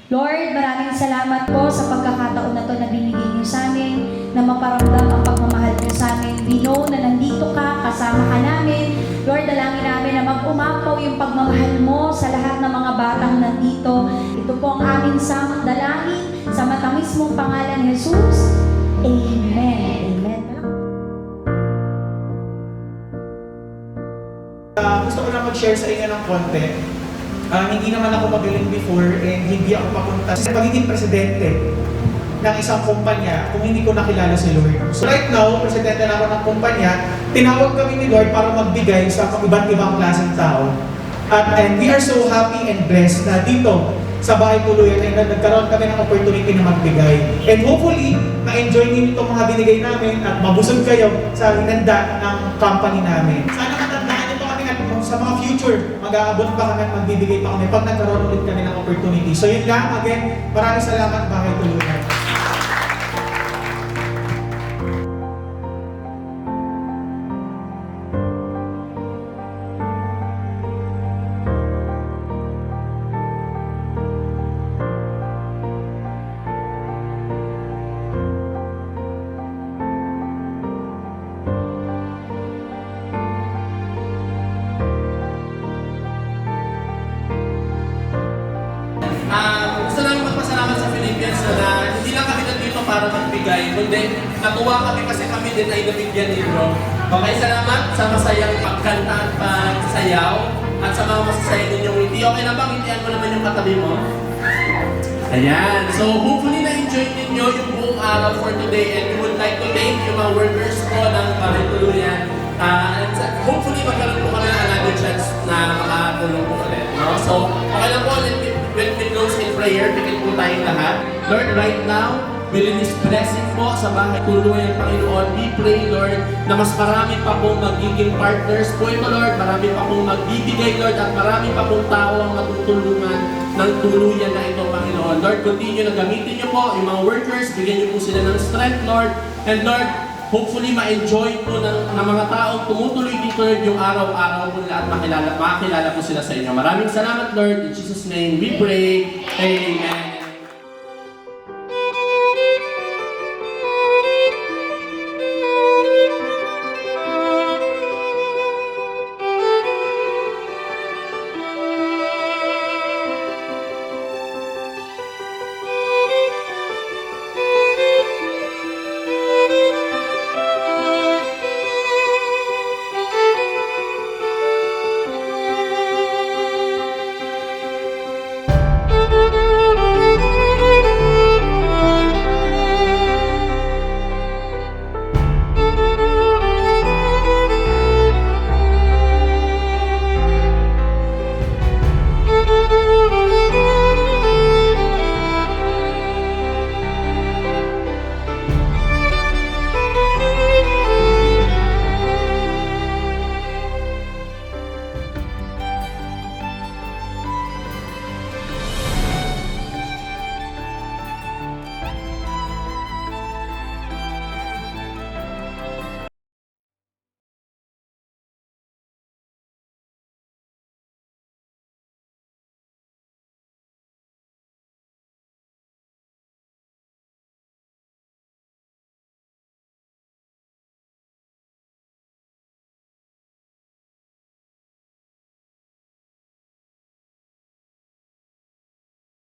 Lord, maraming salamat po sa pagkakataon na to na binigay niyo sa amin, na maparamdam ang pagmamahal niyo sa amin. We know na nandito ka, kasama ka namin. Lord, dalangin namin na mag-umapaw yung pagmamahal mo sa lahat ng mga batang nandito. Ito po ang aming samang dalangin sa matamis mong pangalan, Jesus. Amen. Amen. Gusto ko lang mag-share sa inyo ng konti. Hindi naman ako magaling before and hindi ako papunta sa pagiging presidente ng isang kumpanya kung hindi ko nakilala si Lord. So right now, presidente na ako ng kumpanya, tinawag kami ni Lord para magbigay sa iba't ibang klaseng tao. And we are so happy and blessed na dito sa Bahay Tuluyan ay nagkaroon kami ng opportunity na magbigay. And hopefully, ma-enjoy niyo itong mga binigay namin at mabusog kayo sa hinanda ng company namin. Sana matandaan niyo kami at sa mga future, mag-aabot pa kami at magbibigay pa kami pag nagkaroon ulit kami ng opportunity. So yun lang, again, maraming salamat Bahay Tuluyan. Gusto namin magpasalamat sa Philippines na hindi lang kami nandito para magbigay, kundi natuwa kami kasi kami din ay nabigyan nito. Okay, salamat sa masayang pagkanta at pagsayaw at sa mga masasayang ninyong ngiti. Okay na bang ngitian mo naman yung katabi mo? Ayan. So hopefully na-enjoy ninyo yung buong araw for today and we would like to thank yung mga workers po ng Bahay Tuluyan. And hopefully magkaroon po kami ng another chance na makatulong po ulit. No? So okay lang po, when we close in prayer, pikit po tayong lahat. Lord, right now, we release blessing po sa Bahay Tuluyan, Panginoon. We pray, Lord, na mas marami pa pong magiging partners po ito, Lord. Marami pa pong magbibigay, Lord, at marami pa pong tao ang matutulungan ng tuluyan na ito, Panginoon. Lord, continue na gamitin niyo po yung mga workers, bigyan niyo po sila ng strength, Lord. And Lord, hopefully ma-enjoy po ng mga taong tumutuloy dito, Lord, yung araw-araw po nila at makilala po sila sa inyo. Maraming salamat, Lord. In Jesus' name we pray. Amen.